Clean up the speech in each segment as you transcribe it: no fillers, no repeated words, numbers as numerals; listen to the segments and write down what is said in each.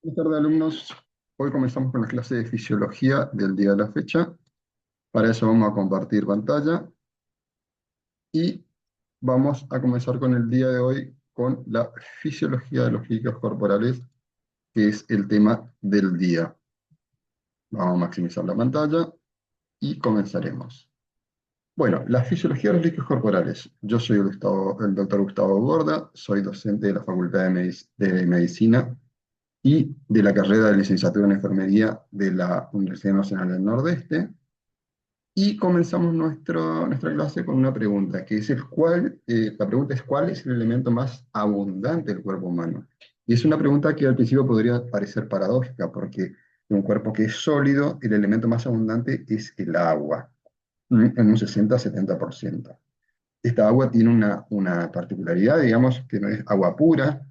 Buenas tardes, alumnos. Hoy comenzamos con la clase de fisiología del día de la fecha. Para eso vamos a compartir pantalla y vamos a comenzar con el día de hoy con la fisiología de los líquidos corporales, que es el tema del día. Vamos a maximizar la pantalla y comenzaremos. Bueno, la fisiología de los líquidos corporales. Yo soy el doctor Gustavo Borda, soy docente de la Facultad de Medicina y de la carrera de licenciatura en enfermería de la Universidad Nacional del Nordeste. Y comenzamos nuestra clase con una pregunta, que es la pregunta es ¿cuál es el elemento más abundante del cuerpo humano? Y es una pregunta que al principio podría parecer paradójica, porque en un cuerpo que es sólido, el elemento más abundante es el agua, en un 60-70%. Esta agua tiene una particularidad, digamos, que no es agua pura,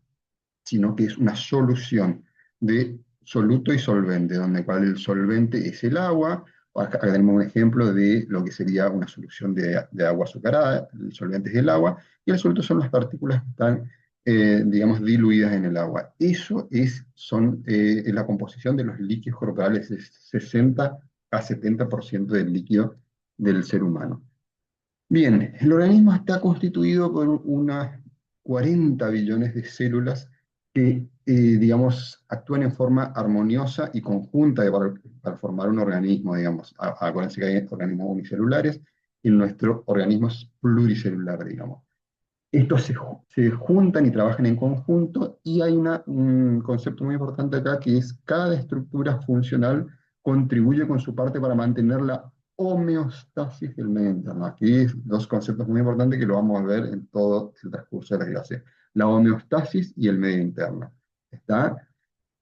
sino que es una solución de soluto y solvente, donde cual el solvente es el agua. Acá tenemos un ejemplo de lo que sería una solución de agua azucarada. El solvente es el agua y el soluto son las partículas que están, digamos, diluidas en el agua. Eso es la composición de los líquidos corporales, es 60 a 70% del líquido del ser humano. Bien, el organismo está constituido por unas 40 billones de células que, digamos, actúan en forma armoniosa y conjunta para formar un organismo, digamos. Acuérdense que hay organismos unicelulares y nuestro organismo es pluricelular, digamos. Estos se juntan y trabajan en conjunto y hay un concepto muy importante acá que es cada estructura funcional contribuye con su parte para mantener la homeostasis del medio interno. Aquí hay dos conceptos muy importantes que lo vamos a ver en todo el transcurso de la clase. La homeostasis y el medio interno. ¿Está?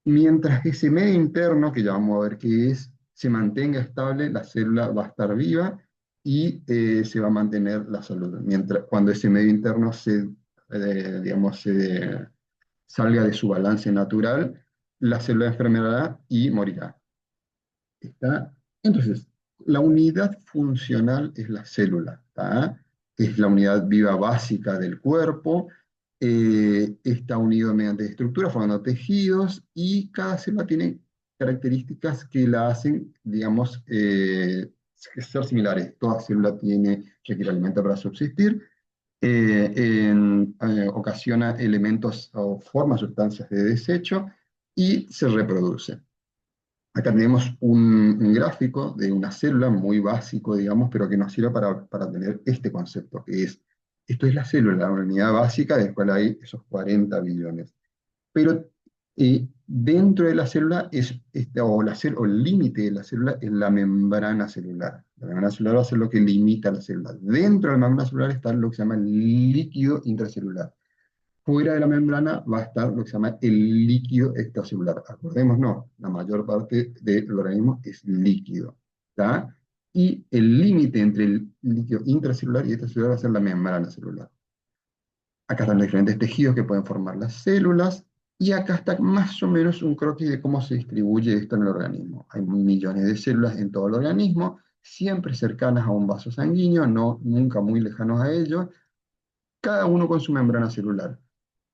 Mientras ese medio interno, que ya vamos a ver qué es, se mantenga estable, la célula va a estar viva y se va a mantener la salud. Cuando ese medio interno digamos, salga de su balance natural, la célula enfermará y morirá. ¿Está? Entonces, la unidad funcional es la célula, ¿está? Es la unidad viva básica del cuerpo, está unido mediante estructuras, formando tejidos, y cada célula tiene características que la hacen, digamos, ser similares. Toda célula requiere alimento para subsistir, ocasiona elementos o forma sustancias de desecho y se reproduce. Acá tenemos un gráfico de una célula muy básico, digamos, pero que nos sirve para tener este concepto, esto es la célula, la unidad básica, de la cual hay esos 40 billones. Pero dentro de la célula, o el límite de la célula es la membrana celular. La membrana celular va a ser lo que limita a la célula. Dentro de la membrana celular está lo que se llama el líquido intracelular. Fuera de la membrana va a estar lo que se llama el líquido extracelular. Acordémonos, la mayor parte del organismo es líquido, ¿tá? Y el límite entre el líquido intracelular y extracelular va a ser la membrana celular. Acá están los diferentes tejidos que pueden formar las células, y acá está más o menos un croquis de cómo se distribuye esto en el organismo. Hay millones de células en todo el organismo, siempre cercanas a un vaso sanguíneo, nunca muy lejanos a ello, cada uno con su membrana celular.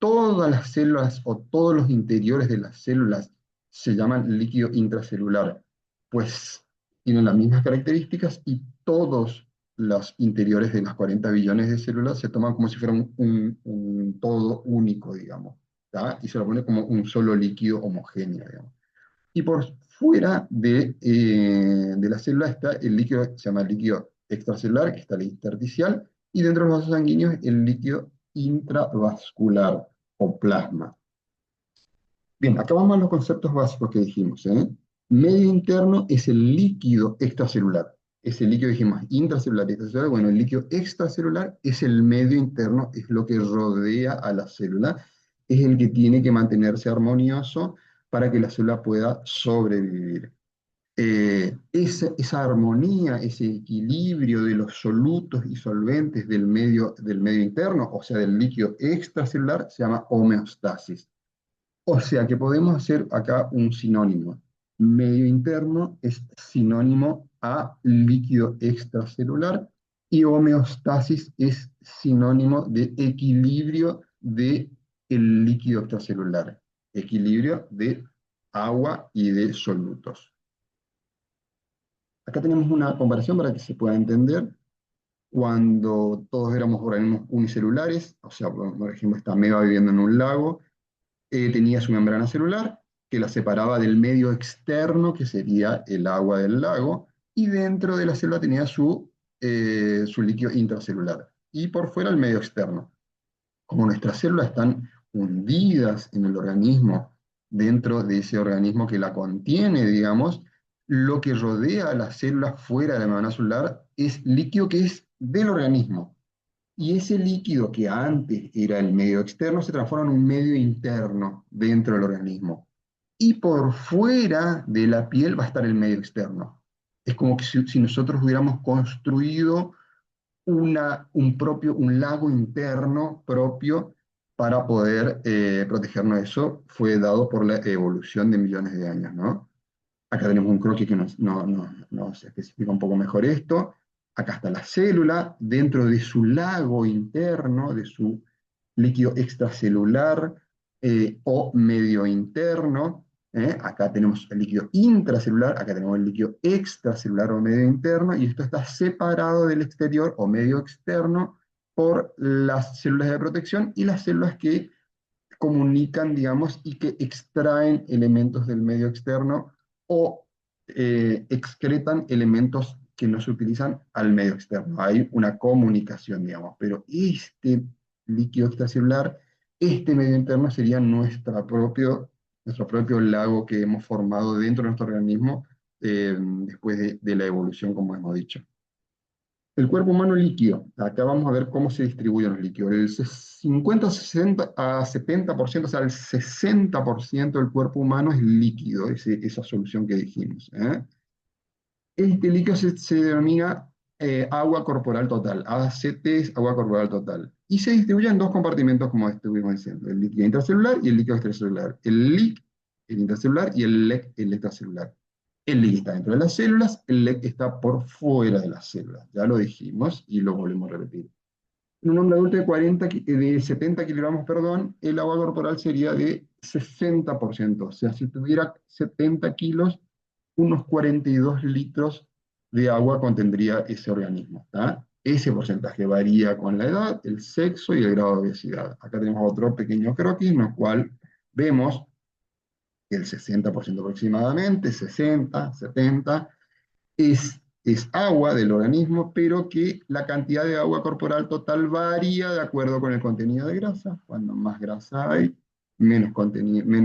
Todas las células o todos los interiores de las células se llaman líquido intracelular, pues tienen las mismas características, y todos los interiores de las 40 billones de células se toman como si fuera un todo único, digamos, ¿tá? Y se lo pone como un solo líquido homogéneo, digamos. Y por fuera de la célula está el líquido, se llama líquido extracelular, que está el intersticial, y dentro de los vasos sanguíneos el líquido intravascular o plasma. Bien, acá vamos a los conceptos básicos que dijimos, ¿eh? Medio interno es el líquido extracelular. Ese líquido dijimos intracelular y extracelular. Bueno, el líquido extracelular es el medio interno, es lo que rodea a la célula, es el que tiene que mantenerse armonioso para que la célula pueda sobrevivir. Esa armonía, ese equilibrio de los solutos y solventes del medio interno, o sea, del líquido extracelular, se llama homeostasis. O sea que podemos hacer acá un sinónimo. Medio interno es sinónimo a líquido extracelular, y homeostasis es sinónimo de equilibrio del líquido extracelular. Equilibrio de agua y de solutos. Acá tenemos una comparación para que se pueda entender. Cuando todos éramos organismos unicelulares, o sea, por ejemplo, esta ameba viviendo en un lago, tenía su membrana celular que la separaba del medio externo, que sería el agua del lago, y dentro de la célula tenía su líquido intracelular, y por fuera el medio externo. Como nuestras células están hundidas en el organismo, dentro de ese organismo que la contiene, digamos, lo que rodea a las células fuera de la membrana celular es líquido que es del organismo. Y ese líquido que antes era el medio externo se transforma en un medio interno dentro del organismo. Y por fuera de la piel va a estar el medio externo. Es como que si nosotros hubiéramos construido un lago interno propio para poder protegernos. Eso fue dado por la evolución de millones de años, ¿no? Acá tenemos un croquis que nos especifica un poco mejor esto. Acá está la célula dentro de su lago interno, de su líquido extracelular o medio interno. Acá tenemos el líquido intracelular, acá tenemos el líquido extracelular o medio interno, y esto está separado del exterior o medio externo por las células de protección y las células que comunican, digamos, y que extraen elementos del medio externo o excretan elementos que no se utilizan al medio externo. Hay una comunicación, digamos, pero este líquido extracelular, este medio interno sería nuestro propio lago que hemos formado dentro de nuestro organismo después de la evolución, como hemos dicho. El cuerpo humano líquido. Acá vamos a ver cómo se distribuyen los líquidos. El 50, 60 a 70%, o sea, el 60% del cuerpo humano es líquido, esa solución que dijimos. Este líquido se denomina agua corporal total. ACT es agua corporal total. Y se distribuye en dos compartimentos, como estuvimos diciendo: el líquido intracelular y el líquido extracelular. El LIC, el intracelular, y el LEC, el extracelular. El LIC está dentro de las células, el LEC está por fuera de las células. Ya lo dijimos y lo volvemos a repetir. En un hombre adulto de 70 kilogramos, perdón, el agua corporal sería de 60%. O sea, si tuviera 70 kilos, unos 42 litros de agua contendría ese organismo. ¿Tá? Ese porcentaje varía con la edad, el sexo y el grado de obesidad. Acá tenemos otro pequeño croquis en el cual vemos que el 60% aproximadamente, 60, 70, es agua del organismo, pero que la cantidad de agua corporal total varía de acuerdo con el contenido de grasa. Cuando más grasa hay, menos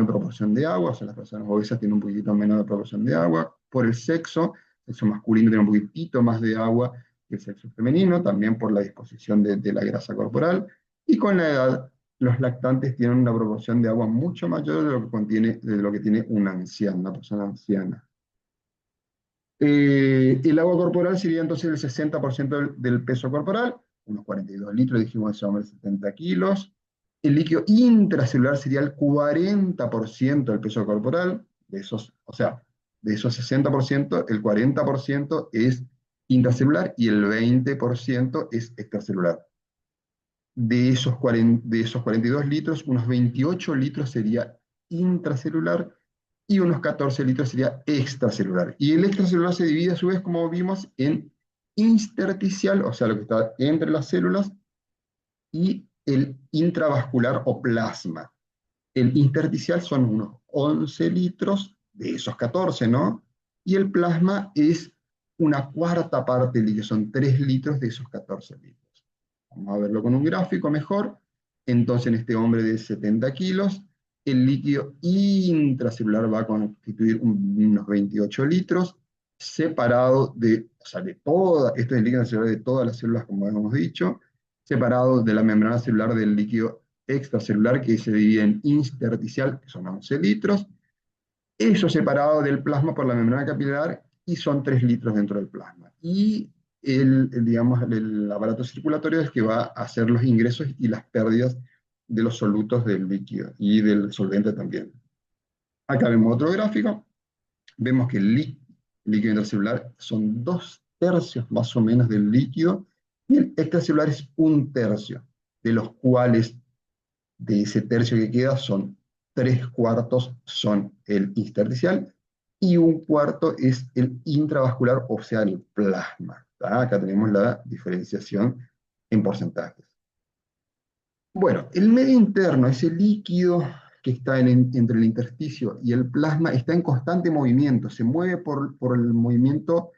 proporción de agua, o sea, las personas obesas tienen un poquitito menos de proporción de agua. Por el sexo masculino tiene un poquitito más de agua que el sexo femenino, también por la disposición de la grasa corporal. Y con la edad, los lactantes tienen una proporción de agua mucho mayor de lo que tiene una anciana, una persona anciana. El agua corporal sería entonces el 60% del peso corporal, unos 42 litros, dijimos ese hombre, 70 kilos. El líquido intracelular sería el 40% del peso corporal, o sea, de esos 60%, el 40% es intracelular y el 20% es extracelular. De esos 42 litros, unos 28 litros sería intracelular y unos 14 litros sería extracelular. Y el extracelular se divide a su vez, como vimos, en intersticial, o sea, lo que está entre las células, y el intravascular o plasma. El intersticial son unos 11 litros de esos 14, ¿no? Y el plasma es una cuarta parte del líquido, son 3 litros de esos 14 litros. Vamos a verlo con un gráfico mejor. Entonces, en este hombre de 70 kilos, el líquido intracelular va a constituir unos 28 litros, separado o sea, esto es el líquido celular de todas las células, como hemos dicho, separado de la membrana celular del líquido extracelular, que se divide en intersticial, que son 11 litros, eso separado del plasma por la membrana capilar, y son 3 litros dentro del plasma. Y digamos, el aparato circulatorio es que va a hacer los ingresos y las pérdidas de los solutos del líquido y del solvente también. Acá vemos otro gráfico, vemos que el líquido intracelular son 2/3 más o menos del líquido, y el extracelular es 1/3, de los cuales de ese tercio que queda son 3/4 son el intersticial, y 1/4 es el intravascular, o sea, el plasma. ¿Tá? Acá tenemos la diferenciación en porcentajes. Bueno, el medio interno, ese líquido que está entre el intersticio y el plasma, está en constante movimiento, se mueve por el movimiento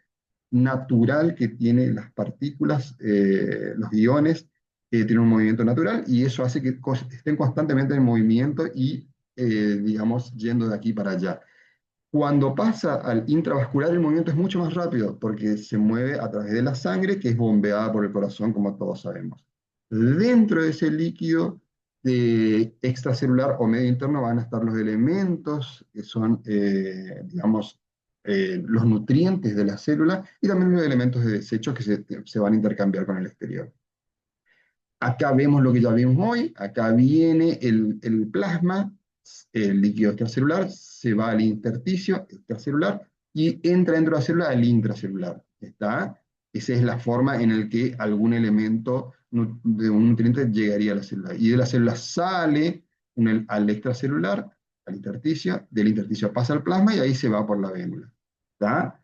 natural que tienen las partículas, los iones, tienen un movimiento natural, y eso hace que estén constantemente en movimiento y, digamos, yendo de aquí para allá. Cuando pasa al intravascular, el movimiento es mucho más rápido, porque se mueve a través de la sangre, que es bombeada por el corazón, como todos sabemos. Dentro de ese líquido extracelular o medio interno van a estar los elementos que son, digamos, los nutrientes de la célula, y también los elementos de desecho que se van a intercambiar con el exterior. Acá vemos lo que ya vimos hoy, acá viene el plasma, el líquido extracelular, se va al intersticio extracelular y entra dentro de la célula al intracelular. ¿Está? Esa es la forma en la que algún elemento de un nutriente llegaría a la célula. Y de la célula sale al extracelular, al intersticio, del intersticio pasa al plasma y ahí se va por la vénula. ¿Está?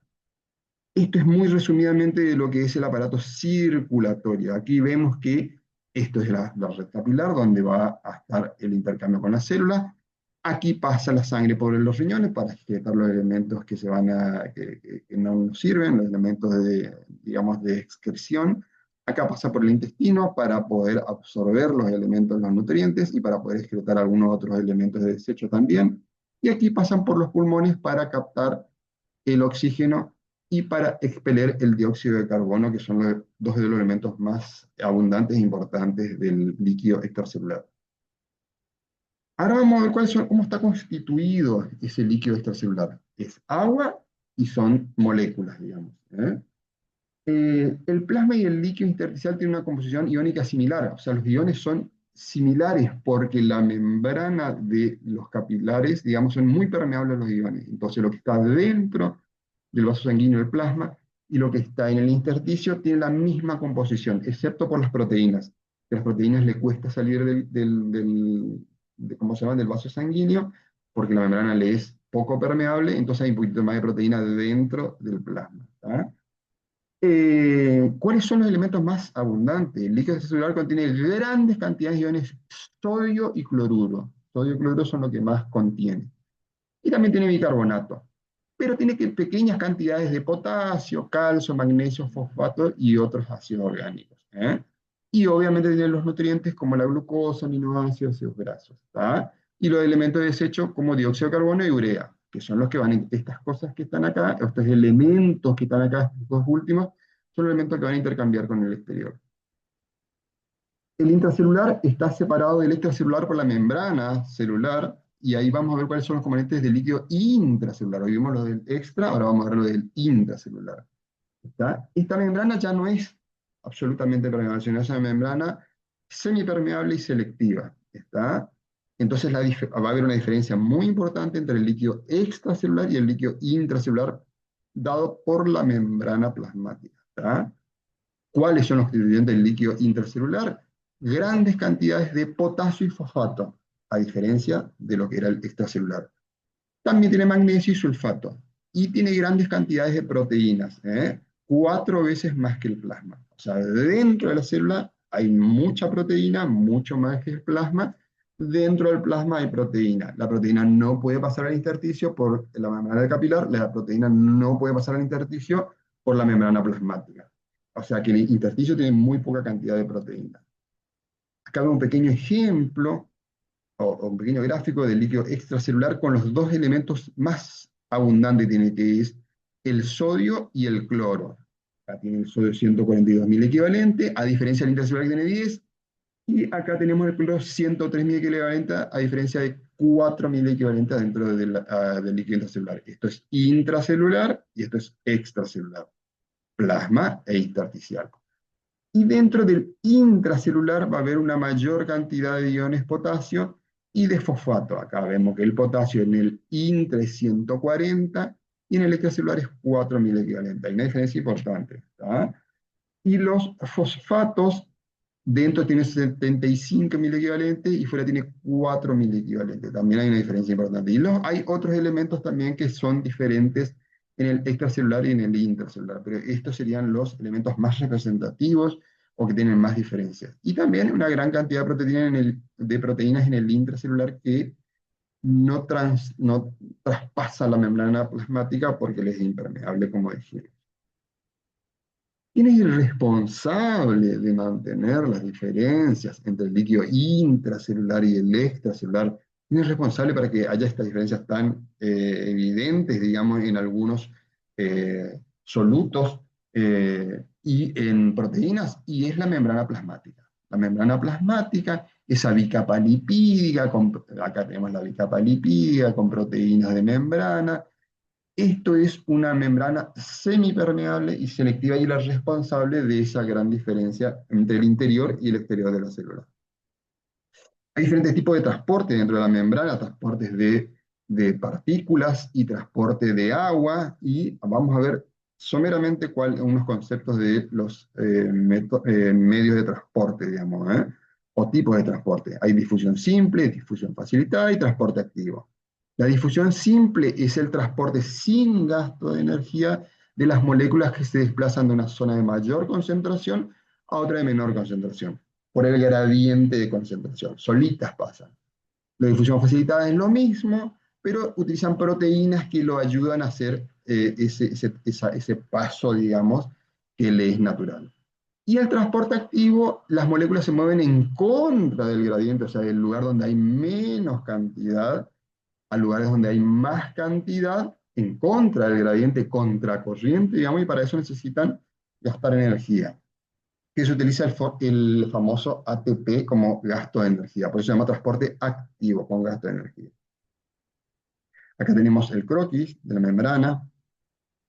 Esto es muy resumidamente de lo que es el aparato circulatorio. Aquí vemos que esto es la red capilar, donde va a estar el intercambio con la célula. Aquí pasa la sangre por los riñones para excretar los elementos que, que no nos sirven, los elementos digamos, de excreción. Acá pasa por el intestino para poder absorber los elementos, los nutrientes, y para poder excretar algunos otros elementos de desecho también. Y aquí pasan por los pulmones para captar el oxígeno y para expeler el dióxido de carbono, que son dos de los elementos más abundantes e importantes del líquido extracelular. Ahora vamos a ver cómo está constituido ese líquido extracelular. Es agua y son moléculas, digamos. El plasma y el líquido intersticial tienen una composición iónica similar, o sea, los iones son similares porque la membrana de los capilares, digamos, son muy permeables a los iones. Entonces, lo que está dentro del vaso sanguíneo del plasma y lo que está en el intersticio tiene la misma composición, excepto por las proteínas. Que las proteínas le cuesta salir ¿cómo se llama? Del vaso sanguíneo, porque la membrana le es poco permeable, entonces hay un poquito más de proteína dentro del plasma. ¿Tá? ¿Cuáles son los elementos más abundantes? El líquido extracelular contiene grandes cantidades de iones sodio y cloruro. Sodio y cloruro son lo que más contiene. Y también tiene bicarbonato. Pero tiene pequeñas cantidades de potasio, calcio, magnesio, fosfato y otros ácidos orgánicos. Y obviamente tiene los nutrientes como la glucosa, aminoácidos, ácidos grasos. ¿Tá? Y los elementos de desecho como dióxido de carbono y urea, que son los que van, estas cosas que están acá, estos elementos que están acá, estos dos últimos, son elementos que van a intercambiar con el exterior. El intracelular está separado del extracelular por la membrana celular, y ahí vamos a ver cuáles son los componentes del líquido intracelular. Hoy vimos lo del extra, ahora vamos a ver lo del intracelular. ¿Está? Esta membrana ya no es absolutamente permeable, sino es una membrana semipermeable y selectiva. ¿Está? Entonces va a haber una diferencia muy importante entre el líquido extracelular y el líquido intracelular, dado por la membrana plasmática. ¿Está? ¿Cuáles son los constituyentes del líquido intracelular? Grandes cantidades de potasio y fosfato, a diferencia de lo que era el extracelular. También tiene magnesio y sulfato. Y tiene grandes cantidades de proteínas, 4 veces más que el plasma. O sea, dentro de la célula hay mucha proteína, mucho más que el plasma. Dentro del plasma hay proteína. La proteína no puede pasar al intersticio por la membrana capilar, la proteína no puede pasar al intersticio por la membrana plasmática. O sea que el intersticio tiene muy poca cantidad de proteína. Acá veo un pequeño ejemplo o un pequeño gráfico del líquido extracelular con los dos elementos más abundantes que tiene, que es el sodio y el cloro. Acá tiene el sodio 142.000 equivalente, a diferencia del intracelular que tiene 10, y acá tenemos el cloro 103.000 equivalente, a diferencia de 4.000 equivalente dentro del líquido intracelular. Esto es intracelular y esto es extracelular, plasma e intersticial. Y dentro del intracelular va a haber una mayor cantidad de iones potasio y de fosfato. Acá vemos que el potasio en el intra es 140 y en el extracelular es 4.000 equivalente. Hay una diferencia importante. ¿Tá? Y los fosfatos Dentro tiene 75.000 equivalentes y fuera tiene 4.000 equivalentes. También hay una diferencia importante. Y hay otros elementos también que son diferentes en el extracelular y en el intracelular, pero estos serían los elementos más representativos o que tienen más diferencias. Y también una gran cantidad de proteínas en el intracelular que no traspasa la membrana plasmática porque les es impermeable, como dije. ¿Quién es el responsable de mantener las diferencias entre el líquido intracelular y el extracelular? ¿Quién es responsable para que haya estas diferencias tan evidentes, digamos, en algunos solutos y en proteínas? Y es la membrana plasmática. La membrana plasmática, esa bicapa lipídica, acá tenemos la bicapa lipídica con proteínas de membrana. Esto es una membrana semipermeable y selectiva y la responsable de esa gran diferencia entre el interior y el exterior de la célula. Hay diferentes tipos de transporte dentro de la membrana, transportes de partículas y transporte de agua, y vamos a ver someramente unos conceptos de los medios de transporte, digamos, o tipos de transporte. Hay difusión simple, difusión facilitada y transporte activo. La difusión simple es el transporte sin gasto de energía de las moléculas que se desplazan de una zona de mayor concentración a otra de menor concentración por el gradiente de concentración, solitas pasan. La difusión facilitada es lo mismo, pero utilizan proteínas que lo ayudan a hacer ese paso, digamos, que le es natural. Y el transporte activo, las moléculas se mueven en contra del gradiente, o sea, del lugar donde hay menos cantidad a lugares donde hay más cantidad, en contra del gradiente contracorriente, digamos, y para eso necesitan gastar energía que se utiliza el famoso ATP como gasto de energía, por eso se llama transporte activo con gasto de energía. Acá tenemos el croquis de la membrana,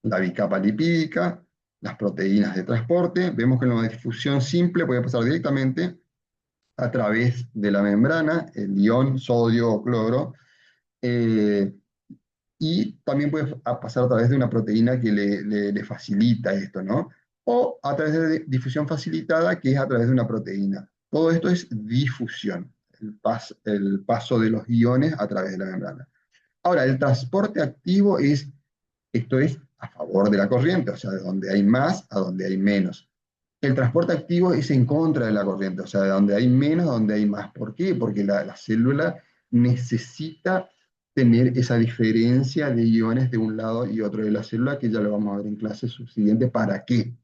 la bicapa lipídica, las proteínas de transporte. Vemos que en la difusión simple puede pasar directamente a través de la membrana, el ion sodio o cloro, eh, y también puede pasar a través de una proteína que le facilita esto, ¿no? O a través de difusión facilitada, que es a través de una proteína. Todo esto es difusión, el paso de los iones a través de la membrana. Ahora, el transporte activo esto es a favor de la corriente, o sea, de donde hay más a donde hay menos. El transporte activo es en contra de la corriente, o sea, de donde hay menos a donde hay más. ¿Por qué? Porque la célula necesita tener esa diferencia de iones de un lado y otro de la célula, que ya lo vamos a ver en clase subsiguiente, ¿para qué?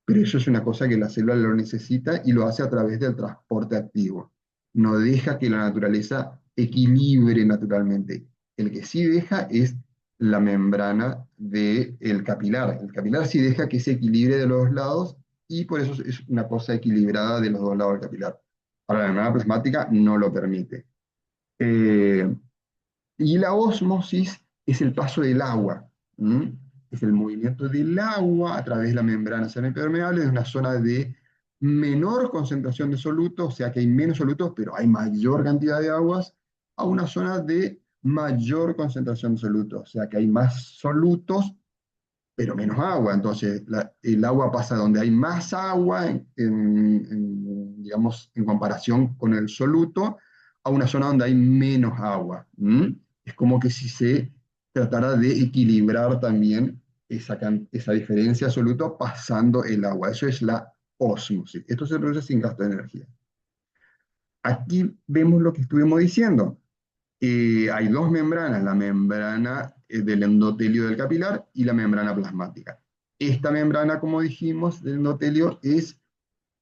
Pero eso es una cosa que la célula lo necesita y lo hace a través del transporte activo. No deja que la naturaleza equilibre naturalmente. El que sí deja es la membrana del capilar. El capilar sí deja que se equilibre de los lados y por eso es una cosa equilibrada de los dos lados del capilar. Ahora, la membrana plasmática no lo permite. Eh, y la ósmosis es el paso del agua. ¿M? Es el movimiento del agua a través de la membrana semipermeable de una zona de menor concentración de solutos, o sea que hay menos solutos, pero hay mayor cantidad de aguas, a una zona de mayor concentración de solutos, o sea que hay más solutos, pero menos agua. Entonces, el agua pasa donde hay más agua, digamos, en comparación con el soluto, a una zona donde hay menos agua. ¿M? Es como que si se tratara de equilibrar también esa diferencia de soluto pasando el agua. Eso es la ósmosis. Esto se produce sin gasto de energía. Aquí vemos lo que estuvimos diciendo. Hay dos membranas, la membrana del endotelio del capilar y la membrana plasmática. Esta membrana, como dijimos, del endotelio es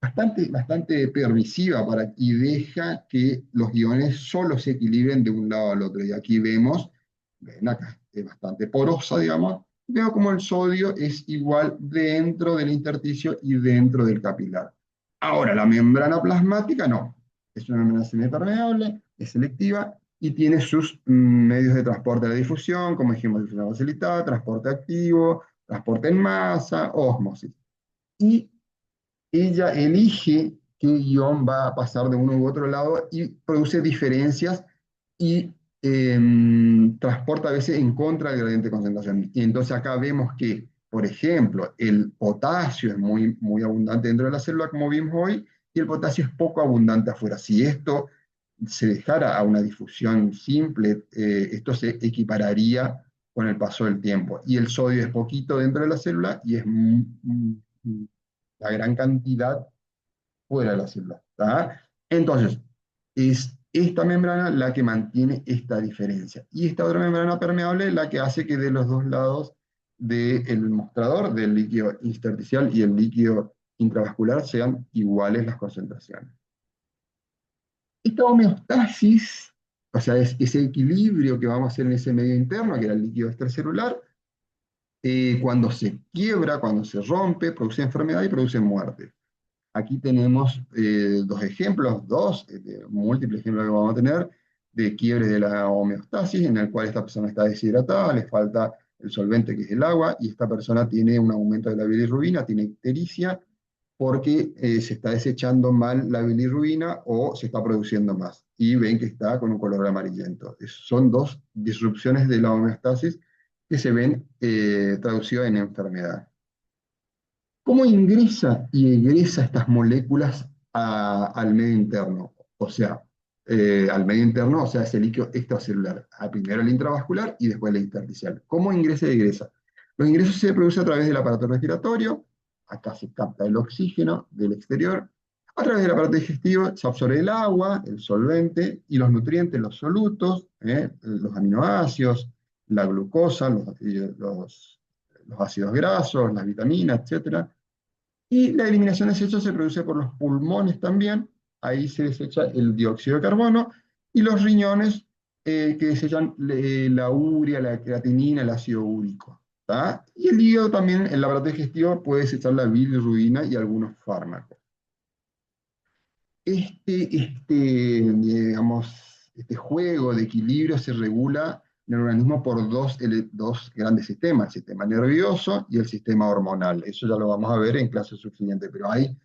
bastante permisiva y deja que los iones solo se equilibren de un lado al otro. Y aquí ven acá, es bastante porosa, digamos. Veo como el sodio es igual dentro del intersticio y dentro del capilar. Ahora, la membrana plasmática no. Es una membrana semipermeable, es selectiva y tiene sus medios de transporte de la difusión, como dijimos, difusión facilitada, transporte activo, transporte en masa, ósmosis. Y ella elige qué ion va a pasar de uno u otro lado y produce diferencias y transporta a veces en contra del gradiente de concentración. Y entonces acá vemos que, por ejemplo, el potasio es muy abundante dentro de la célula, como vimos hoy, y el potasio es poco abundante afuera. Si esto se dejara a una difusión simple, esto se equipararía con el paso del tiempo. Y el sodio es poquito dentro de la célula y es la gran cantidad fuera de la célula. ¿Tá? Entonces, es esta membrana la que mantiene esta diferencia. Y esta otra membrana permeable la que hace que de los dos lados del mostrador, del líquido intersticial y el líquido intravascular, sean iguales las concentraciones. Esta homeostasis, o sea, es ese equilibrio que vamos a hacer en ese medio interno, que era el líquido extracelular, cuando se quiebra, cuando se rompe, produce enfermedad y produce muerte. Aquí tenemos dos ejemplos, múltiples ejemplos que vamos a tener, de quiebre de la homeostasis, en el cual esta persona está deshidratada, le falta el solvente que es el agua, y esta persona tiene un aumento de la bilirrubina, tiene ictericia, porque se está desechando mal la bilirrubina o se está produciendo más. Y ven que está con un color amarillento. Son dos disrupciones de la homeostasis que se ven traducidas en enfermedad. ¿Cómo ingresa y egresa estas moléculas al medio interno? O sea, al medio interno, o sea, ese líquido extracelular. Primero el intravascular y después el intersticial. ¿Cómo ingresa y egresa? Los ingresos se producen a través del aparato respiratorio. Acá se capta el oxígeno del exterior. A través del aparato digestivo se absorbe el agua, el solvente y los nutrientes, los solutos, los aminoácidos, la glucosa, los ácidos grasos, las vitaminas, etcétera. Y la eliminación de desechos se produce por los pulmones también, ahí se desecha el dióxido de carbono, y los riñones que desechan la urea, la creatinina, el ácido úrico. ¿Tá? Y el hígado también, el aparato digestivo, puede desechar la bilirrubina y algunos fármacos. Este juego de equilibrio se regula en el organismo por dos grandes sistemas, el sistema nervioso y el sistema hormonal. Eso ya lo vamos a ver en clases subsiguientes, pero hay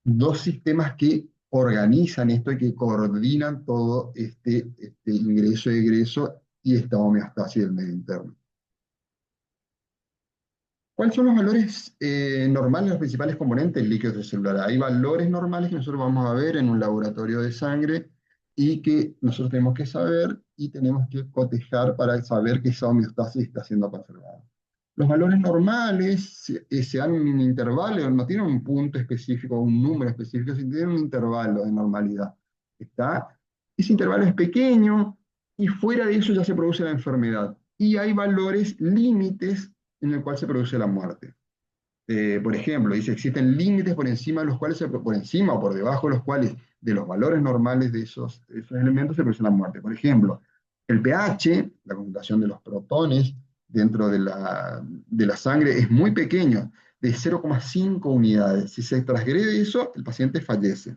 dos sistemas que organizan esto y que coordinan todo este ingreso y egreso y esta homeostasis del medio interno. ¿Cuáles son los valores normales, los principales componentes del líquido extracelular? Hay valores normales que nosotros vamos a ver en un laboratorio de sangre y que nosotros tenemos que saber y tenemos que cotejar para saber que esa homeostasis está siendo conservada. Los valores normales se dan en un intervalo, no tienen un punto específico, un número específico, sino tienen un intervalo de normalidad. ¿Está? Ese intervalo es pequeño y fuera de eso ya se produce la enfermedad. Y hay valores límites en el cual se produce la muerte. Por ejemplo, dice, existen límites por encima de los cuales, por encima o por debajo de los cuales, de los valores normales de esos elementos, se produce la muerte. Por ejemplo, el pH, la concentración de los protones dentro de la sangre, es muy pequeño, de 0,5 unidades. Si se transgrede eso, el paciente fallece.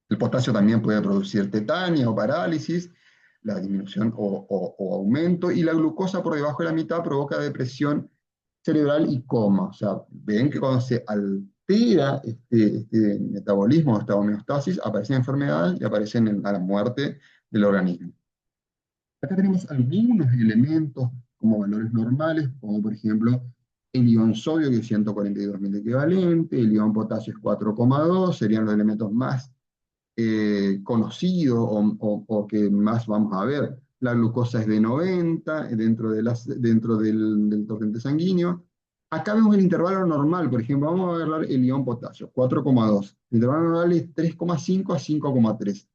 El potasio también puede producir tetania o parálisis, la disminución o aumento, y la glucosa por debajo de la mitad provoca depresión cerebral y coma. O sea, ven que cuando se altera este metabolismo, esta homeostasis, aparecen enfermedades y aparecen a la muerte del organismo. Acá tenemos algunos elementos como valores normales, como por ejemplo el ion sodio, que es 142.000 equivalente, el ion potasio es 4,2, serían los elementos más conocidos o que más vamos a ver. La glucosa es de 90 dentro del torrente sanguíneo. Acá vemos el intervalo normal, por ejemplo, vamos a agarrar el ion potasio, 4,2. El intervalo normal es 3,5 a 5,3.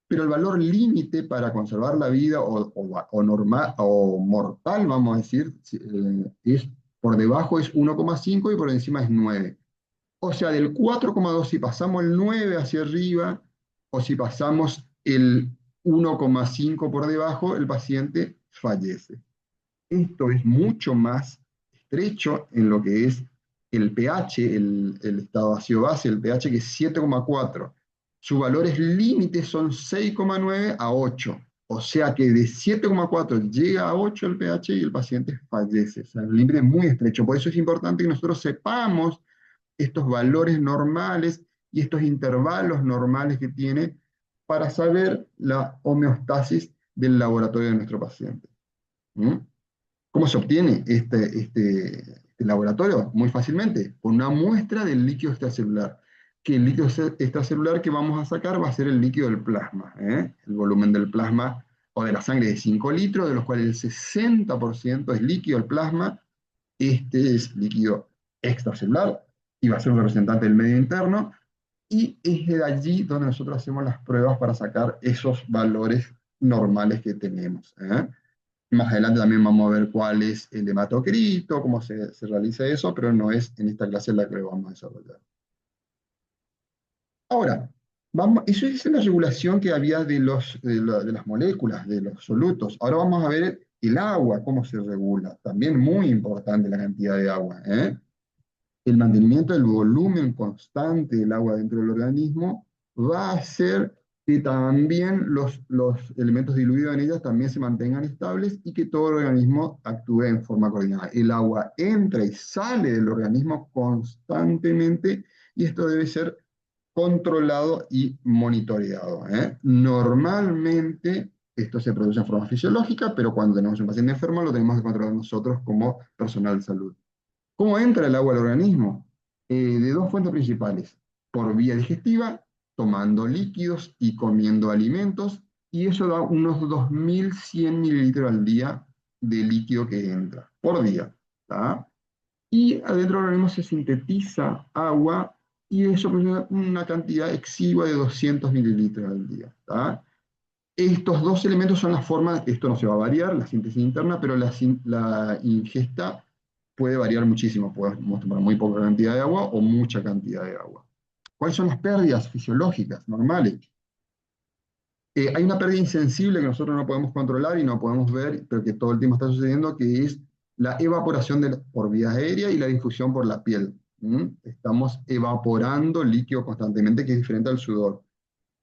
Pero el valor límite para conservar la vida normal, o mortal, vamos a decir, es por debajo es 1,5 y por encima es 9. O sea, del 4,2 si pasamos el 9 hacia arriba, o si pasamos el 1,5 por debajo, el paciente fallece. Esto es mucho más estrecho en lo que es el pH, el estado ácido-base, el pH que es 7,4. Sus valores límites son 6,9 a 8. O sea que de 7,4 llega a 8 el pH y el paciente fallece. O sea, el límite es muy estrecho. Por eso es importante que nosotros sepamos estos valores normales y estos intervalos normales que tiene para saber la homeostasis del laboratorio de nuestro paciente. ¿Mm? ¿Cómo se obtiene este laboratorio? Muy fácilmente, con una muestra del líquido extracelular. que el líquido extracelular que vamos a sacar va a ser el líquido del plasma, ¿eh? El volumen del plasma o de la sangre de 5 litros, de los cuales el 60% es líquido, el plasma. Este es líquido extracelular y va a ser un representante del medio interno. Y es de allí donde nosotros hacemos las pruebas para sacar esos valores normales que tenemos, ¿eh? Más adelante también vamos a ver cuál es el hematocrito, cómo se realiza eso, pero no es en esta clase la que lo vamos a desarrollar. Ahora, eso es la regulación que había de las moléculas, de los solutos. Ahora vamos a ver el agua, cómo se regula. También muy importante la cantidad de agua, ¿eh? El mantenimiento del volumen constante del agua dentro del organismo va a hacer que también los elementos diluidos en ellas también se mantengan estables y que todo el organismo actúe en forma coordinada. El agua entra y sale del organismo constantemente y esto debe ser controlado y monitoreado, ¿eh? Normalmente esto se produce en forma fisiológica, pero cuando tenemos un paciente enfermo lo tenemos que controlar nosotros como personal de salud. ¿Cómo entra el agua al organismo? De dos fuentes principales, por vía digestiva, tomando líquidos y comiendo alimentos, y eso da unos 2100 mililitros al día de líquido que entra, por día. ¿Tá? Y adentro del organismo se sintetiza agua y eso produce una cantidad exigua de 200 mililitros al día. ¿Tá? Estos dos elementos son las formas, esto no se va a variar, la síntesis interna, pero la ingesta puede variar muchísimo. Podemos tomar muy poca cantidad de agua o mucha cantidad de agua. ¿Cuáles son las pérdidas fisiológicas normales? Hay una pérdida insensible que nosotros no podemos controlar y no podemos ver, pero que todo el tiempo está sucediendo, que es la evaporación por vías aéreas y la difusión por la piel. ¿Mm? Estamos evaporando líquido constantemente, que es diferente al sudor.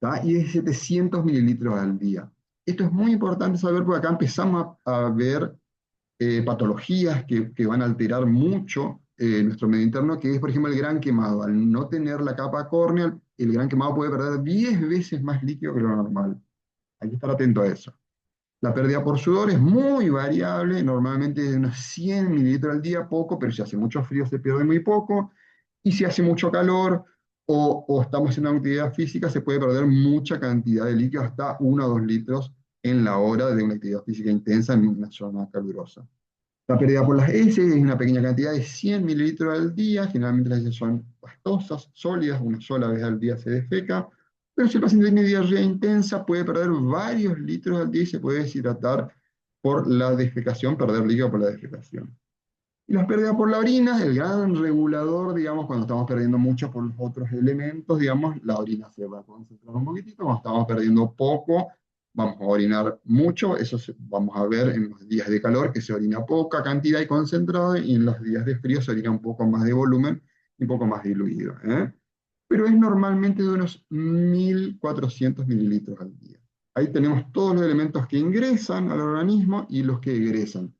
¿Tá? Y es 700 mililitros al día. Esto es muy importante saber porque acá empezamos a ver patologías que van a alterar mucho nuestro medio interno, que es, por ejemplo, el gran quemado. Al no tener la capa córnea, el gran quemado puede perder 10 veces más líquido que lo normal. Hay que estar atento a eso. La pérdida por sudor es muy variable, normalmente de unos 100 mililitros al día, poco, pero si hace mucho frío se pierde muy poco, y si hace mucho calor o estamos haciendo una actividad física, se puede perder mucha cantidad de líquido, hasta 1 o 2 litros en la hora de una actividad física intensa en una zona calurosa. La pérdida por las heces es una pequeña cantidad de 100 mililitros al día, generalmente las heces son pastosas, sólidas, una sola vez al día se defeca, pero si el paciente tiene diarrea intensa puede perder varios litros al día y se puede deshidratar por la defecación, perder líquido por la defecación. Y las pérdidas por la orina, el gran regulador, digamos, cuando estamos perdiendo mucho por los otros elementos, digamos, la orina se va a concentrar un poquitito, cuando estamos perdiendo poco, vamos a orinar mucho, vamos a ver en los días de calor que se orina poca cantidad y concentrado, y en los días de frío se orina un poco más de volumen y un poco más diluido, ¿eh? Pero es normalmente de unos 1400 mililitros al día. Ahí tenemos todos los elementos que ingresan al organismo y los que egresan.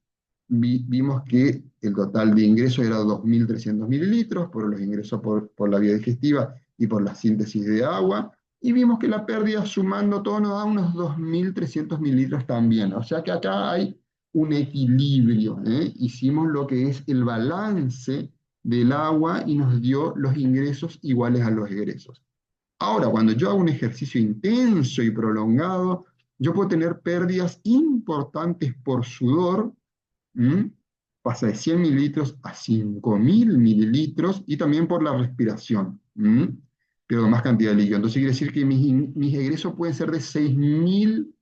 Vimos que el total de ingresos era 2300 mililitros por los ingresos por la vía digestiva y por la síntesis de agua, y vimos que la pérdida sumando todo nos da unos 2300 mililitros también. O sea que acá hay un equilibrio, ¿eh? Hicimos lo que es el balance del agua y nos dio los ingresos iguales a los egresos. Ahora, cuando yo hago un ejercicio intenso y prolongado, yo puedo tener pérdidas importantes por sudor. ¿Mm? Pasa de 100 mililitros a 5000 mililitros y también por la respiración. ¿Mm? Pierdo más cantidad de líquido. Entonces quiere decir que mis egresos pueden ser de 6000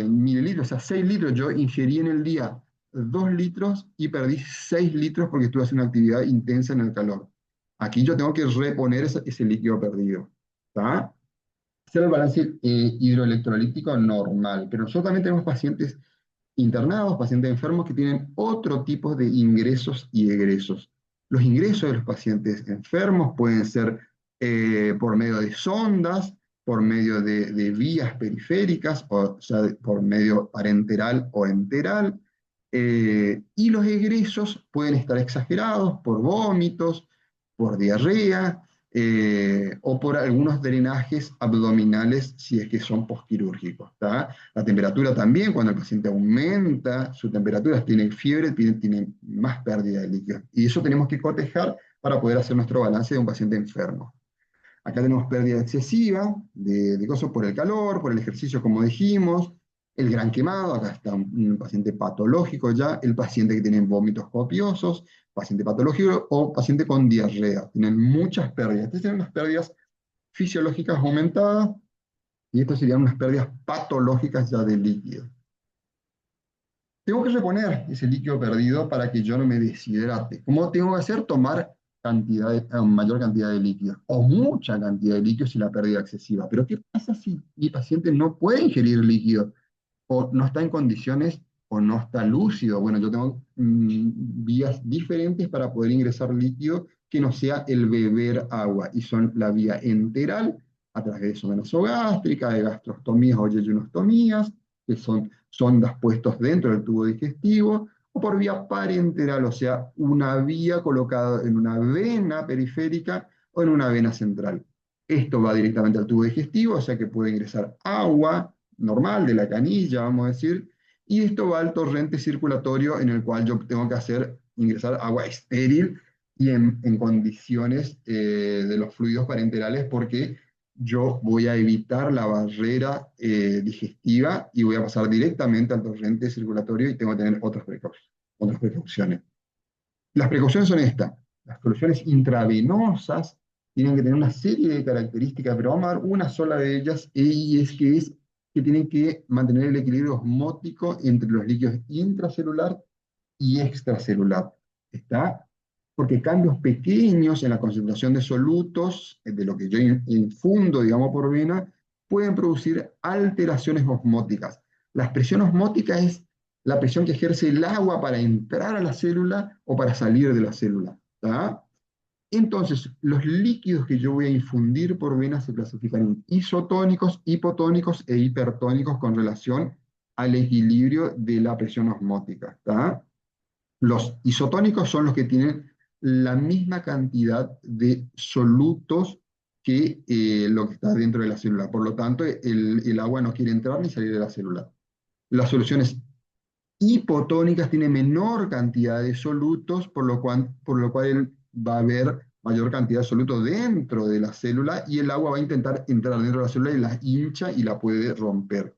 mililitros, o sea, 6 litros. Yo ingerí en el día 2 litros y perdí 6 litros porque estuve haciendo una actividad intensa en el calor. Aquí yo tengo que reponer ese líquido perdido. ¿Tá? Hacer el balance hidroelectrolítico normal, pero nosotros también tenemos pacientes internados, pacientes enfermos que tienen otro tipo de ingresos y egresos. Los ingresos de los pacientes enfermos pueden ser por medio de sondas, por medio de vías periféricas, o sea, por medio parenteral o enteral, y los egresos pueden estar exagerados por vómitos, por diarrea, o por algunos drenajes abdominales si es que son posquirúrgicos. ¿Tá? La temperatura también, cuando el paciente aumenta su temperatura, tiene fiebre, tiene más pérdida de líquido. Y eso tenemos que cotejar para poder hacer nuestro balance de un paciente enfermo. Acá tenemos pérdida excesiva de cosas por el calor, por el ejercicio, como dijimos, el gran quemado, acá está un paciente patológico ya, el paciente que tiene vómitos copiosos, paciente patológico o paciente con diarrea. Tienen muchas pérdidas. Estas tienen unas pérdidas fisiológicas aumentadas y estas serían unas pérdidas patológicas ya de líquido. Tengo que reponer ese líquido perdido para que yo no me deshidrate. ¿Cómo tengo que hacer? Tomar mayor cantidad de líquido o mucha cantidad de líquido si la pérdida excesiva. Pero ¿qué pasa si mi paciente no puede ingerir líquido o no está en condiciones o no está lúcido? Bueno, yo tengo vías diferentes para poder ingresar líquido que no sea el beber agua y son la vía enteral a través de sonda nasogástrica, de gastrostomías o yeyunostomías, que son sondas puestos dentro del tubo digestivo, o por vía parenteral, o sea, una vía colocada en una vena periférica o en una vena central. Esto va directamente al tubo digestivo, o sea que puede ingresar agua normal de la canilla, vamos a decir, y esto va al torrente circulatorio en el cual yo tengo que hacer ingresar agua estéril y en condiciones de los fluidos parenterales porque yo voy a evitar la barrera digestiva y voy a pasar directamente al torrente circulatorio y tengo que tener otras precauciones. Las precauciones son estas. Las soluciones intravenosas tienen que tener una serie de características, pero vamos a dar una sola de ellas, y es que tienen que mantener el equilibrio osmótico entre los líquidos intracelular y extracelular. ¿Está? Porque cambios pequeños en la concentración de solutos, de lo que yo infundo, digamos, por vena, pueden producir alteraciones osmóticas. La presión osmótica es la presión que ejerce el agua para entrar a la célula o para salir de la célula. ¿Tá? Entonces, los líquidos que yo voy a infundir por vena se clasifican en isotónicos, hipotónicos e hipertónicos con relación al equilibrio de la presión osmótica. ¿Tá? Los isotónicos son los que tienen la misma cantidad de solutos que lo que está dentro de la célula. Por lo tanto, el agua no quiere entrar ni salir de la célula. Las soluciones hipotónicas tienen menor cantidad de solutos, por lo cual va a haber mayor cantidad de solutos dentro de la célula y el agua va a intentar entrar dentro de la célula y la hincha y la puede romper.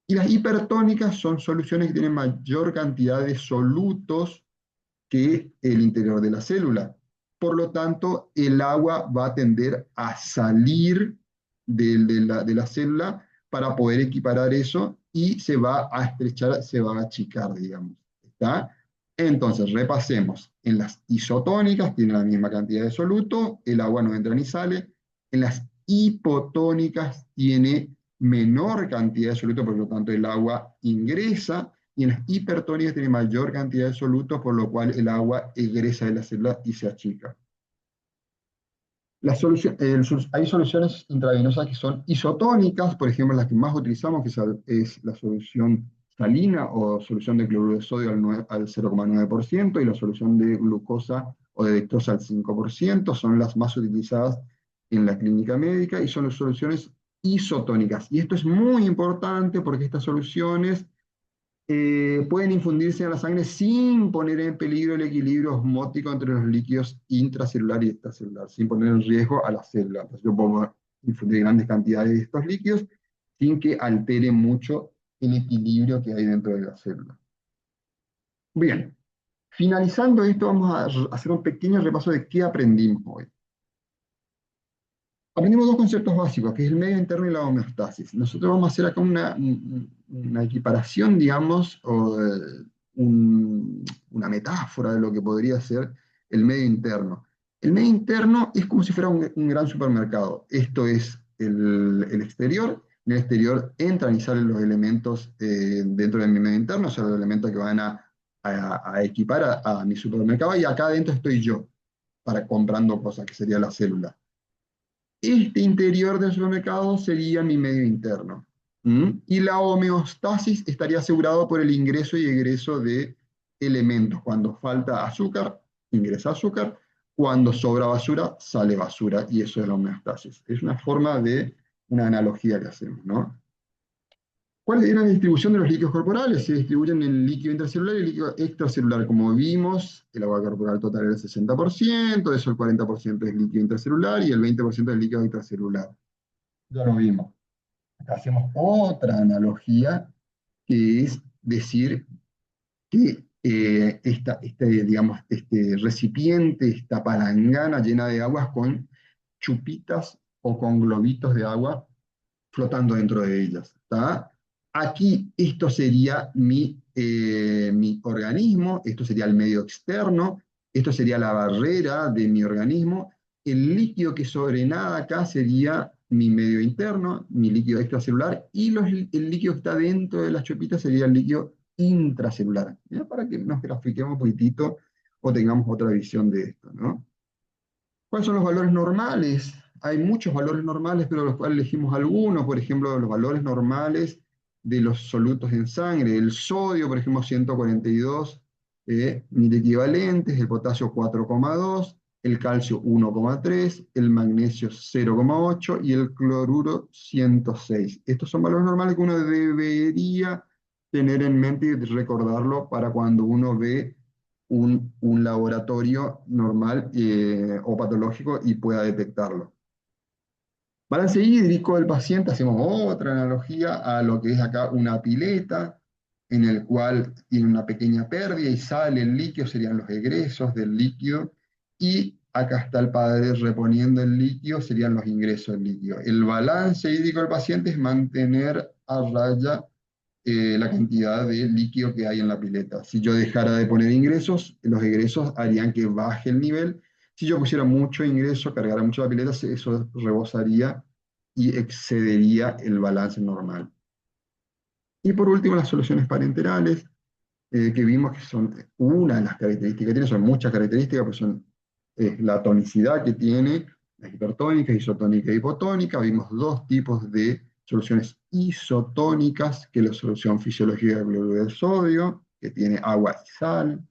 Y las hipertónicas son soluciones que tienen mayor cantidad de solutos que el interior de la célula. Por lo tanto, el agua va a tender a salir de la célula para poder equiparar eso y se va a estrechar, se va a achicar, digamos. ¿Está? Entonces, repasemos. En las isotónicas tiene la misma cantidad de soluto, el agua no entra ni sale. En las hipotónicas tiene menor cantidad de soluto, por lo tanto el agua ingresa, y en las hipertónicas tiene mayor cantidad de solutos, por lo cual el agua egresa de la célula y se achica. Hay soluciones intravenosas que son isotónicas, por ejemplo, las que más utilizamos, que es la solución salina o solución de cloruro de sodio al 0,9%, y la solución de glucosa o de dextrosa al 5%, son las más utilizadas en la clínica médica, y son las soluciones isotónicas. Y esto es muy importante porque estas soluciones pueden infundirse en la sangre sin poner en peligro el equilibrio osmótico entre los líquidos intracelular y extracelular, sin poner en riesgo a la célula. Entonces yo puedo infundir grandes cantidades de estos líquidos sin que altere mucho el equilibrio que hay dentro de la célula. Bien, finalizando esto, vamos a hacer un pequeño repaso de qué aprendimos hoy. Aprendimos dos conceptos básicos, que es el medio interno y la homeostasis. Nosotros vamos a hacer acá una equiparación, digamos, o una metáfora de lo que podría ser el medio interno. El medio interno es como si fuera un gran supermercado. Esto es el exterior. En el exterior entran y salen los elementos dentro de mi medio interno, o sea, los elementos que van a equipar a mi supermercado, y acá adentro estoy yo, para comprando cosas, que sería la célula. Este interior del supermercado sería mi medio interno. Y la homeostasis estaría asegurado por el ingreso y egreso de elementos. Cuando falta azúcar, ingresa azúcar. Cuando sobra basura, sale basura. Y eso es la homeostasis. Es una forma de una analogía que hacemos, ¿no? ¿Cuál era la distribución de los líquidos corporales? Se distribuyen en líquido intracelular y líquido extracelular. Como vimos, el agua corporal total era el 60%, de eso el 40% es líquido intracelular y el 20% es líquido extracelular. Ya lo vimos. Acá hacemos otra analogía, que es decir que digamos, este recipiente, esta palangana llena de aguas con chupitas o con globitos de agua flotando dentro de ellas. ¿Tá? Aquí esto sería mi organismo, esto sería el medio externo, esto sería la barrera de mi organismo. El líquido que sobrenada acá sería mi medio interno, mi líquido extracelular, y el líquido que está dentro de las chupitas sería el líquido intracelular. ¿Ya? Para que nos grafiquemos un poquitito o tengamos otra visión de esto, ¿no? ¿Cuáles son los valores normales? Hay muchos valores normales, pero los cuales elegimos algunos. Por ejemplo, los valores normales de los solutos en sangre. El sodio, por ejemplo, 142 mil equivalentes, el potasio 4,2, el calcio 1,3, el magnesio 0,8 y el cloruro 106. Estos son valores normales que uno debería tener en mente y recordarlo para cuando uno ve un laboratorio normal o patológico y pueda detectarlo. Balance hídrico del paciente, hacemos otra analogía a lo que es acá una pileta, en el cual tiene una pequeña pérdida y sale el líquido, serían los egresos del líquido, y acá está el padre reponiendo el líquido, serían los ingresos del líquido. El balance hídrico del paciente es mantener a raya la cantidad de líquido que hay en la pileta. Si yo dejara de poner ingresos, los egresos harían que baje el nivel. Si yo pusiera mucho ingreso, cargara mucho la pileta, eso rebosaría y excedería el balance normal. Y por último, las soluciones parenterales, que vimos que son una de las características que tiene, son muchas características, pues son la tonicidad que tiene, la hipertónica, isotónica y hipotónica. Vimos dos tipos de soluciones isotónicas, que es la solución fisiológica de cloruro de sodio, que tiene agua y sal,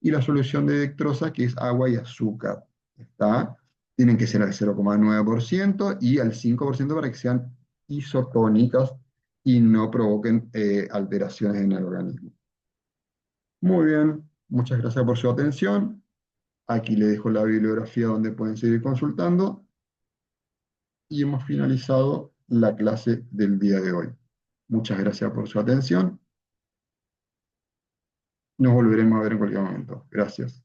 y la solución de dextrosa, que es agua y azúcar. ¿Está? Tienen que ser al 0,9% y al 5% para que sean isotónicas y no provoquen alteraciones en el organismo. Muy bien, muchas gracias por su atención. Aquí le dejo la bibliografía donde pueden seguir consultando y hemos finalizado la clase del día de hoy. Muchas gracias por su atención. Nos volveremos a ver en cualquier momento. Gracias.